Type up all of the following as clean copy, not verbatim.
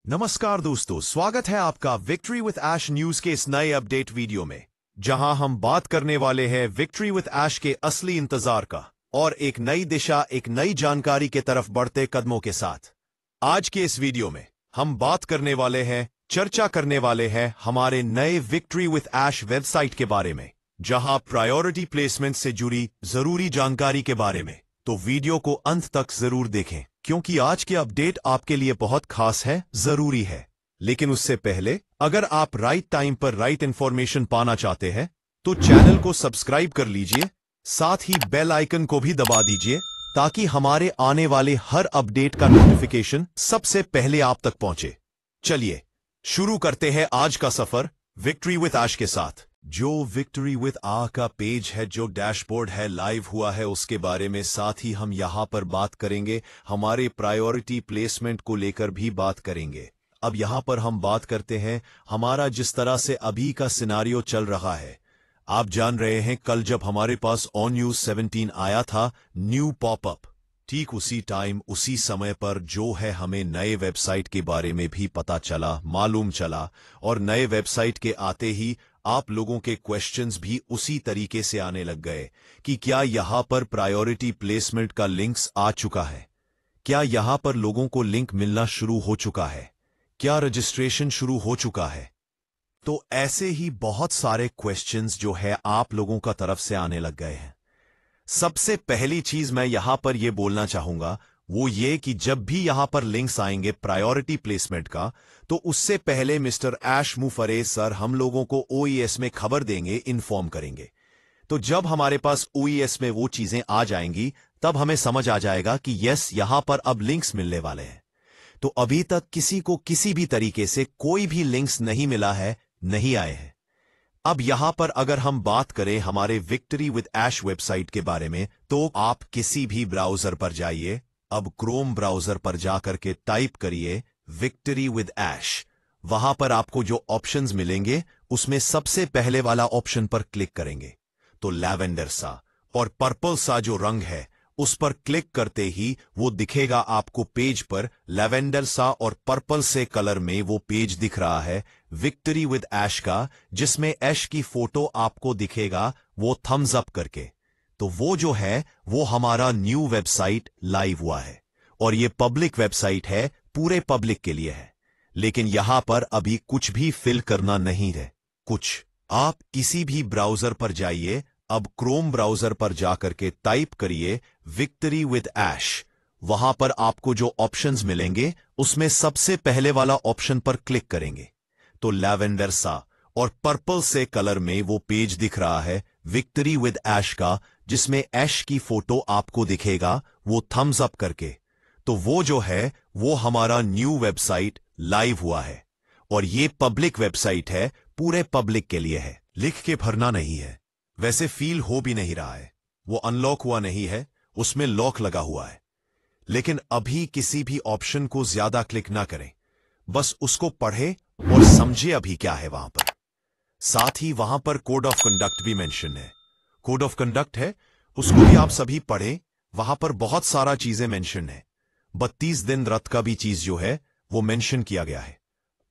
नमस्कार दोस्तों, स्वागत है आपका विक्ट्री विद ऐश न्यूज के इस नए अपडेट वीडियो में, जहां हम बात करने वाले हैं विक्ट्री विद ऐश के असली इंतजार का और एक नई दिशा, एक नई जानकारी के तरफ बढ़ते कदमों के साथ। आज के इस वीडियो में हम बात करने वाले हैं, चर्चा करने वाले हैं हमारे नए विक्ट्री विद ऐश वेबसाइट के बारे में, जहां प्रायोरिटी प्लेसमेंट से जुड़ी जरूरी जानकारी के बारे में। तो वीडियो को अंत तक जरूर देखें, क्योंकि आज के अपडेट आपके लिए बहुत खास है, जरूरी है। लेकिन उससे पहले, अगर आप राइट टाइम पर राइट इंफॉर्मेशन पाना चाहते हैं तो चैनल को सब्सक्राइब कर लीजिए, साथ ही बेल आइकन को भी दबा दीजिए, ताकि हमारे आने वाले हर अपडेट का नोटिफिकेशन सबसे पहले आप तक पहुंचे। चलिए शुरू करते हैं आज का सफर विक्ट्री विद ऐश के साथ। जो विक्ट्री विद आ का पेज है, जो डैशबोर्ड है, लाइव हुआ है, उसके बारे में साथ ही हम यहां पर बात करेंगे, हमारे प्रायोरिटी प्लेसमेंट को लेकर भी बात करेंगे। अब यहां पर हम बात करते हैं हमारा जिस तरह से अभी का सिनारियो चल रहा है। आप जान रहे हैं, कल जब हमारे पास ऑन न्यूज 17 आया था, न्यू पॉपअप, ठीक उसी टाइम, उसी समय पर जो है हमें नए वेबसाइट के बारे में भी पता चला, मालूम चला। और नए वेबसाइट के आते ही आप लोगों के क्वेश्चंस भी उसी तरीके से आने लग गए कि क्या यहां पर प्रायोरिटी प्लेसमेंट का लिंक्स आ चुका है, क्या यहां पर लोगों को लिंक मिलना शुरू हो चुका है, क्या रजिस्ट्रेशन शुरू हो चुका है। तो ऐसे ही बहुत सारे क्वेश्चंस जो है आप लोगों का तरफ से आने लग गए हैं। सबसे पहली चीज मैं यहां पर यह बोलना चाहूंगा वो ये कि जब भी यहां पर लिंक्स आएंगे प्रायोरिटी प्लेसमेंट का, तो उससे पहले मिस्टर ऐश मुफरे सर हम लोगों को ओईएस में खबर देंगे, इन्फॉर्म करेंगे। तो जब हमारे पास ओईएस में वो चीजें आ जाएंगी, तब हमें समझ आ जाएगा कि यस, यहां पर अब लिंक्स मिलने वाले हैं। तो अभी तक किसी को किसी भी तरीके से कोई भी लिंक्स नहीं मिला है, नहीं आए हैं। अब यहां पर अगर हम बात करें हमारे विक्ट्री विद ऐश वेबसाइट के बारे में, तो आप किसी भी ब्राउजर पर जाइए, अब क्रोम ब्राउजर पर जाकर के टाइप करिए विक्ट्री विद ऐश। वहां पर आपको जो ऑप्शंस मिलेंगे उसमें सबसे पहले वाला ऑप्शन पर क्लिक करेंगे तो लैवेंडर सा और पर्पल सा जो रंग है, उस पर क्लिक करते ही वो दिखेगा आपको पेज पर, लैवेंडर सा और पर्पल से कलर में वो पेज दिख रहा है विक्ट्री विद ऐश का, जिसमें ऐश की फोटो आपको दिखेगा वो थम्स अप करके। तो वो जो है वो हमारा न्यू वेबसाइट लाइव हुआ है, और ये पब्लिक वेबसाइट है, पूरे पब्लिक के लिए है। लेकिन यहां पर अभी कुछ भी फिल करना नहीं है, कुछ। आप किसी भी ब्राउजर पर जाइए, अब क्रोम ब्राउजर पर जाकर के टाइप करिए विक्ट्री विद ऐश। वहां पर आपको जो ऑप्शंस मिलेंगे उसमें सबसे पहले वाला ऑप्शन पर क्लिक करेंगे तो लैवेंडर सा और पर्पल से कलर में वो पेज दिख रहा है विक्ट्री विद ऐश का, जिसमें ऐश की फोटो आपको दिखेगा वो थम्स अप करके। तो वो जो है वो हमारा न्यू वेबसाइट लाइव हुआ है, और ये पब्लिक वेबसाइट है, पूरे पब्लिक के लिए है, लिख के भरना नहीं है। वैसे फील हो भी नहीं रहा है, वो अनलॉक हुआ नहीं है, उसमें लॉक लगा हुआ है। लेकिन अभी किसी भी ऑप्शन को ज्यादा क्लिक ना करें, बस उसको पढ़े और समझे अभी क्या है वहां पर। साथ ही वहां पर कोड ऑफ कंडक्ट भी मेंशन है, कोड ऑफ कंडक्ट है, उसको भी आप सभी पढ़ें। वहां पर बहुत सारा चीजें मेंशन है, 32 दिन रथ का भी चीज जो है वो मेंशन किया गया है।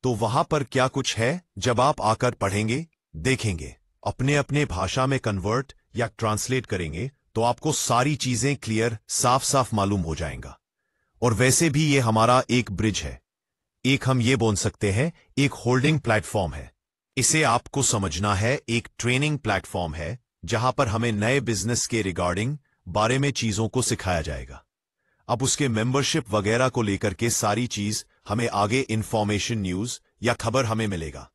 तो वहां पर क्या कुछ है, जब आप आकर पढ़ेंगे, देखेंगे, अपने अपने भाषा में कन्वर्ट या ट्रांसलेट करेंगे, तो आपको सारी चीजें क्लियर, साफ साफ मालूम हो जाएगा। और वैसे भी ये हमारा एक ब्रिज है, एक हम ये बोल सकते हैं एक होल्डिंग प्लेटफॉर्म है। इसे आपको समझना है, एक ट्रेनिंग प्लेटफॉर्म है, जहां पर हमें नए बिजनेस के रिगार्डिंग बारे में चीजों को सिखाया जाएगा। अब उसके मेंबरशिप वगैरह को लेकर के सारी चीज हमें आगे इंफॉर्मेशन, न्यूज या खबर हमें मिलेगा।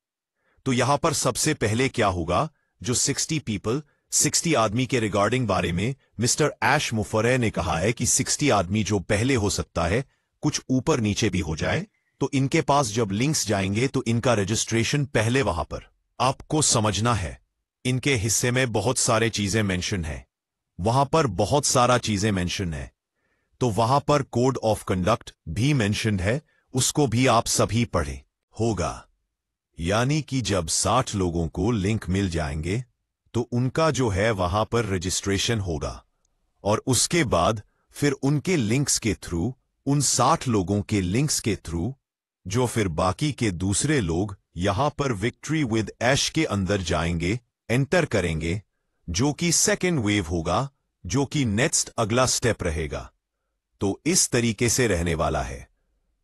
तो यहां पर सबसे पहले क्या होगा, जो 60 आदमी के रिगार्डिंग बारे में मिस्टर ऐश मुफरे ने कहा है कि 60 आदमी जो पहले हो सकता है, कुछ ऊपर नीचे भी हो जाए, तो इनके पास जब लिंक्स जाएंगे तो इनका रजिस्ट्रेशन पहले वहां पर आपको समझना है। इनके हिस्से में बहुत सारे चीजें मेंशन है, वहां पर बहुत सारा चीजें मेंशन है। तो वहां पर कोड ऑफ कंडक्ट भी मेंशन्ड है, उसको भी आप सभी पढ़े होगा। यानी कि जब 60 लोगों को लिंक मिल जाएंगे तो उनका जो है वहां पर रजिस्ट्रेशन होगा, और उसके बाद फिर उनके लिंक्स के थ्रू, उन 60 लोगों के लिंक्स के थ्रू जो फिर बाकी के दूसरे लोग यहां पर विक्ट्री विद ऐश के अंदर जाएंगे, एंटर करेंगे, जो कि सेकेंड वेव होगा, जो कि नेक्स्ट अगला स्टेप रहेगा। तो इस तरीके से रहने वाला है।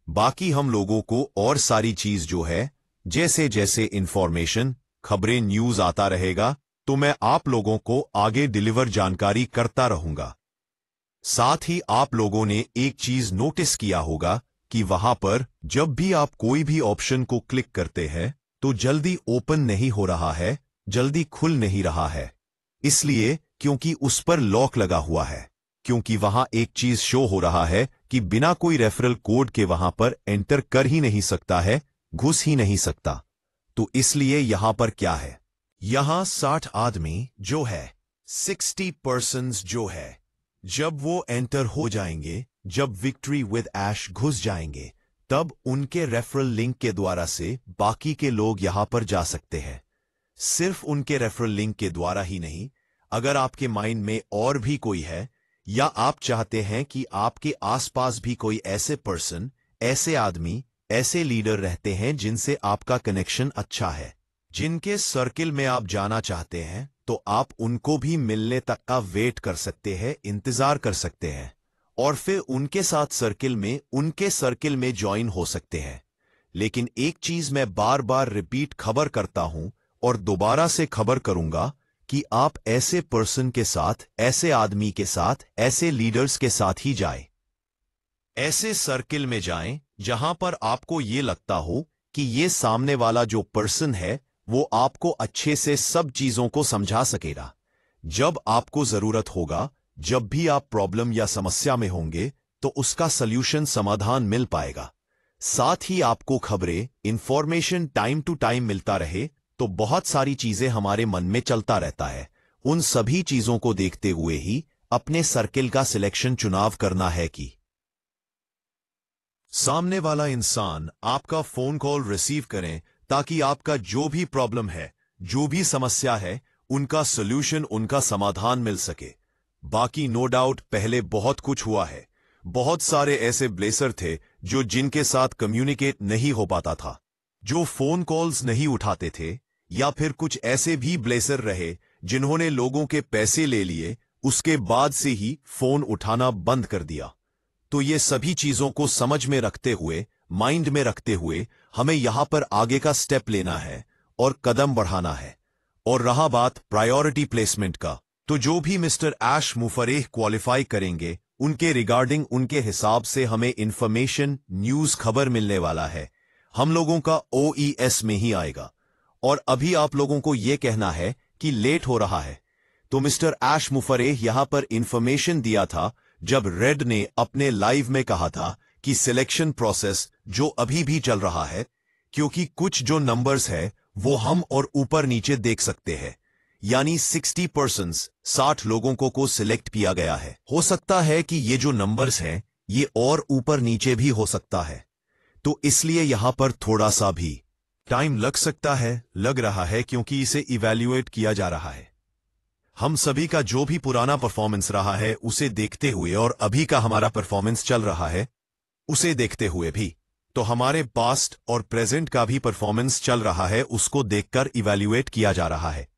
बाकी हम लोगों को और सारी चीज जो है, जैसे जैसे इंफॉर्मेशन, खबरें, न्यूज आता रहेगा, तो मैं आप लोगों को आगे डिलीवर जानकारी करता रहूंगा। साथ ही आप लोगों ने एक चीज नोटिस किया होगा कि वहां पर जब भी आप कोई भी ऑप्शन को क्लिक करते हैं तो जल्दी ओपन नहीं हो रहा है, जल्दी खुल नहीं रहा है। इसलिए क्योंकि उस पर लॉक लगा हुआ है, क्योंकि वहां एक चीज शो हो रहा है कि बिना कोई रेफरल कोड के वहां पर एंटर कर ही नहीं सकता है, घुस ही नहीं सकता। तो इसलिए यहां पर क्या है, यहां 60 आदमी जो है, 60 पर्सन्स जो है, जब वो एंटर हो जाएंगे, जब विक्ट्री विद ऐश घुस जाएंगे, तब उनके रेफरल लिंक के द्वारा से बाकी के लोग यहां पर जा सकते हैं। सिर्फ उनके रेफरल लिंक के द्वारा ही नहीं, अगर आपके माइंड में और भी कोई है, या आप चाहते हैं कि आपके आसपास भी कोई ऐसे पर्सन, ऐसे आदमी, ऐसे लीडर रहते हैं जिनसे आपका कनेक्शन अच्छा है, जिनके सर्किल में आप जाना चाहते हैं, तो आप उनको भी मिलने तक का वेट कर सकते हैं, इंतजार कर सकते हैं, और फिर उनके साथ उनके सर्किल में ज्वाइन हो सकते हैं। लेकिन एक चीज मैं बार बार रिपीट खबर करता हूं और दोबारा से खबर करूंगा कि आप ऐसे पर्सन के साथ, ऐसे आदमी के साथ, ऐसे लीडर्स के साथ ही जाएं। ऐसे सर्किल में जाएं जहां पर आपको ये लगता हो कि ये सामने वाला जो पर्सन है वो आपको अच्छे से सब चीजों को समझा सकेगा। जब आपको जरूरत होगा, जब भी आप प्रॉब्लम या समस्या में होंगे, तो उसका सल्यूशन, समाधान मिल पाएगा। साथ ही आपको खबरें, इंफॉर्मेशन टाइम टू टाइम मिलता रहे, तो बहुत सारी चीजें हमारे मन में चलता रहता है। उन सभी चीजों को देखते हुए ही अपने सर्किल का सिलेक्शन, चुनाव करना है कि सामने वाला इंसान आपका फोन कॉल रिसीव करें, ताकि आपका जो भी प्रॉब्लम है, जो भी समस्या है, उनका सॉल्यूशन, उनका समाधान मिल सके। बाकी नो डाउट पहले बहुत कुछ हुआ है। बहुत सारे ऐसे ब्लेसर थे जो जिनके साथ कम्युनिकेट नहीं हो पाता था, जो फोन कॉल्स नहीं उठाते थे, या फिर कुछ ऐसे भी ब्लेसर रहे जिन्होंने लोगों के पैसे ले लिए, उसके बाद से ही फोन उठाना बंद कर दिया। तो ये सभी चीजों को समझ में रखते हुए, माइंड में रखते हुए, हमें यहां पर आगे का स्टेप लेना है और कदम बढ़ाना है। और रहा बात प्रायोरिटी प्लेसमेंट का, तो जो भी मिस्टर ऐश मुफरेह क्वालिफाई करेंगे, उनके रिगार्डिंग, उनके हिसाब से हमें इंफॉर्मेशन, न्यूज, खबर मिलने वाला है। हम लोगों का OES में ही आएगा। और अभी आप लोगों को यह कहना है कि लेट हो रहा है, तो मिस्टर ऐश मुफरेह यहां पर इंफॉर्मेशन दिया था जब रेड ने अपने लाइव में कहा था कि सिलेक्शन प्रोसेस जो अभी भी चल रहा है, क्योंकि कुछ जो नंबर्स है वो हम और ऊपर नीचे देख सकते हैं, यानी 60 पर्सन्स, 60 लोगों को सिलेक्ट किया गया है। हो सकता है कि ये जो नंबर्स हैं ये और ऊपर नीचे भी हो सकता है, तो इसलिए यहां पर थोड़ा सा भी टाइम लग सकता है, लग रहा है, क्योंकि इसे इवैल्यूएट किया जा रहा है। हम सभी का जो भी पुराना परफॉर्मेंस रहा है उसे देखते हुए, और अभी का हमारा परफॉर्मेंस चल रहा है उसे देखते हुए भी, तो हमारे पास्ट और प्रेजेंट का भी परफॉर्मेंस चल रहा है, उसको देखकर इवैल्यूएट किया जा रहा है।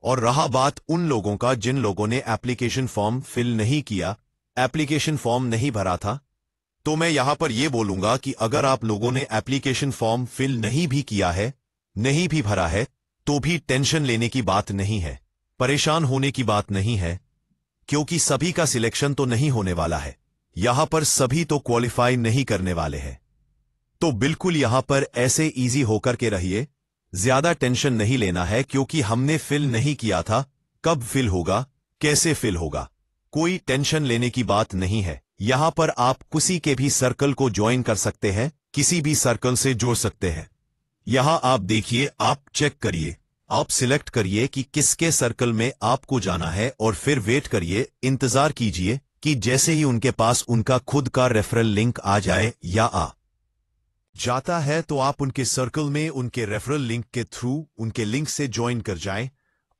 और रहा बात उन लोगों का जिन लोगों ने एप्लीकेशन फॉर्म फिल नहीं किया, एप्लीकेशन फॉर्म नहीं भरा था, तो मैं यहां पर यह बोलूंगा कि अगर आप लोगों ने एप्लीकेशन फॉर्म फिल नहीं भी किया है, नहीं भी भरा है, तो भी टेंशन लेने की बात नहीं है, परेशान होने की बात नहीं है, क्योंकि सभी का सिलेक्शन तो नहीं होने वाला है। यहां पर सभी तो क्वालिफाई नहीं करने वाले हैं। तो बिल्कुल यहां पर ऐसे इजी होकर के रहिए, ज्यादा टेंशन नहीं लेना है, क्योंकि हमने फिल नहीं किया था। कब फिल होगा, कैसे फिल होगा, कोई टेंशन लेने की बात नहीं है। यहां पर आप किसी के भी सर्कल को ज्वाइन कर सकते हैं, किसी भी सर्कल से जोड़ सकते हैं। यहां आप देखिए, आप चेक करिए, आप सिलेक्ट करिए कि किसके सर्कल में आपको जाना है, और फिर वेट करिए, इंतजार कीजिए कि जैसे ही उनके पास उनका खुद का रेफरल लिंक आ जाए या आ जाता है, तो आप उनके सर्कल में उनके रेफरल लिंक के थ्रू, उनके लिंक से ज्वाइन कर जाएं।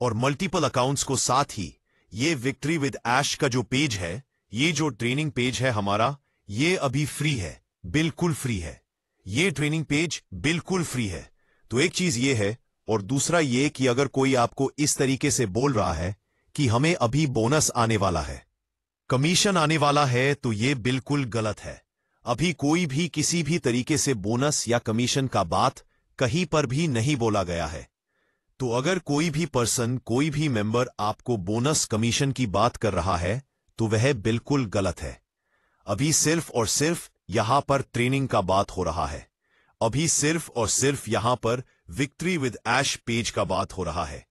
और मल्टीपल अकाउंट्स को साथ ही ये विक्ट्री विद ऐश का जो पेज है, ये जो ट्रेनिंग पेज है हमारा, ये अभी फ्री है, बिल्कुल फ्री है। ये ट्रेनिंग पेज बिल्कुल फ्री है। तो एक चीज ये है, और दूसरा ये कि अगर कोई आपको इस तरीके से बोल रहा है कि हमें अभी बोनस आने वाला है, कमीशन आने वाला है, तो ये बिल्कुल गलत है। अभी कोई भी किसी भी तरीके से बोनस या कमीशन का बात कहीं पर भी नहीं बोला गया है। तो अगर कोई भी पर्सन, कोई भी मेंबर आपको बोनस कमीशन की बात कर रहा है तो वह बिल्कुल गलत है। अभी सिर्फ और सिर्फ यहां पर ट्रेनिंग का बात हो रहा है। अभी सिर्फ और सिर्फ यहां पर विक्ट्री विद ऐश पेज का बात हो रहा है।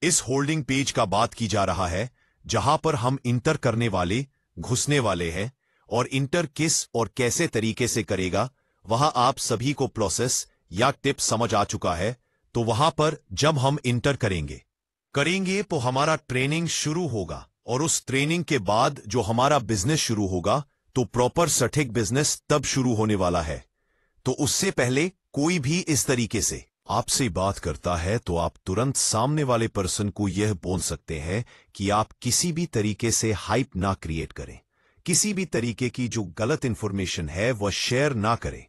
इस होल्डिंग पेज का बात की जा रहा है जहां पर हम इंटर करने वाले, घुसने वाले हैं, और इंटर किस और कैसे तरीके से करेगा वहां आप सभी को प्रोसेस या टिप समझ आ चुका है। तो वहां पर जब हम इंटर करेंगे तो हमारा ट्रेनिंग शुरू होगा, और उस ट्रेनिंग के बाद जो हमारा बिजनेस शुरू होगा, तो प्रॉपर सटीक बिजनेस तब शुरू होने वाला है। तो उससे पहले कोई भी इस तरीके से आपसे बात करता है तो आप तुरंत सामने वाले पर्सन को यह बोल सकते हैं कि आप किसी भी तरीके से हाइप ना क्रिएट करें, किसी भी तरीके की जो गलत इंफॉर्मेशन है वह शेयर ना करें,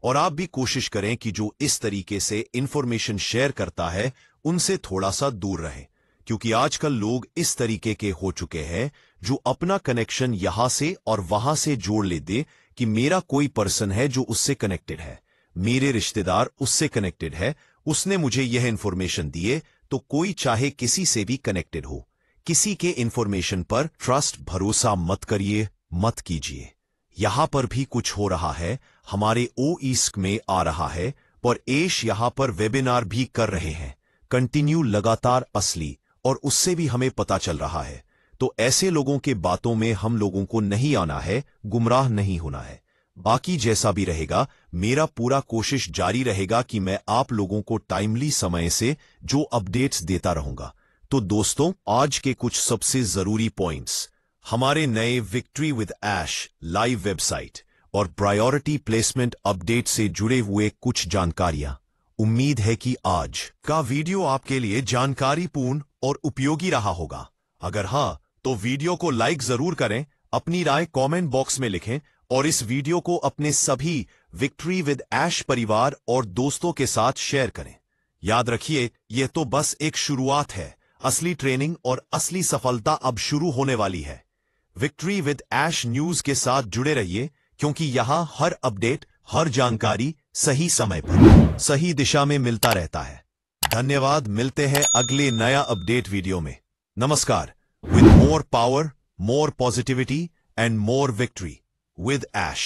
और आप भी कोशिश करें कि जो इस तरीके से इंफॉर्मेशन शेयर करता है उनसे थोड़ा सा दूर रहें। क्योंकि आजकल लोग इस तरीके के हो चुके हैं जो अपना कनेक्शन यहां से और वहां से जोड़ ले दे कि मेरा कोई पर्सन है जो उससे कनेक्टेड है, मेरे रिश्तेदार उससे कनेक्टेड है, उसने मुझे यह इंफॉर्मेशन दिए। तो कोई चाहे किसी से भी कनेक्टेड हो, किसी के इंफॉर्मेशन पर ट्रस्ट भरोसा मत करिए, मत कीजिए। यहां पर भी कुछ हो रहा है, हमारे ईस्क में आ रहा है, और एश यहां पर वेबिनार भी कर रहे हैं कंटिन्यू, लगातार असली, और उससे भी हमें पता चल रहा है। तो ऐसे लोगों के बातों में हम लोगों को नहीं आना है, गुमराह नहीं होना है। बाकी जैसा भी रहेगा, मेरा पूरा कोशिश जारी रहेगा कि मैं आप लोगों को टाइमली समय से जो अपडेट्स देता रहूंगा। तो दोस्तों, आज के कुछ सबसे जरूरी पॉइंट्स, हमारे नए victory with ash live website और प्रायोरिटी प्लेसमेंट अपडेट से जुड़े हुए कुछ जानकारियां। उम्मीद है कि आज का वीडियो आपके लिए जानकारीपूर्ण और उपयोगी रहा होगा। अगर हां, तो वीडियो को लाइक जरूर करें, अपनी राय कमेंट बॉक्स में लिखें, और इस वीडियो को अपने सभी विक्ट्री विद ऐश परिवार और दोस्तों के साथ शेयर करें। याद रखिए, यह तो बस एक शुरुआत है। असली ट्रेनिंग और असली सफलता अब शुरू होने वाली है। विक्ट्री विद ऐश न्यूज के साथ जुड़े रहिए, क्योंकि यहां हर अपडेट, हर जानकारी सही समय पर, सही दिशा में मिलता रहता है। धन्यवाद, मिलते हैं अगले नया अपडेट वीडियो में। नमस्कार। With more power, more positivity, and more victory with Ash.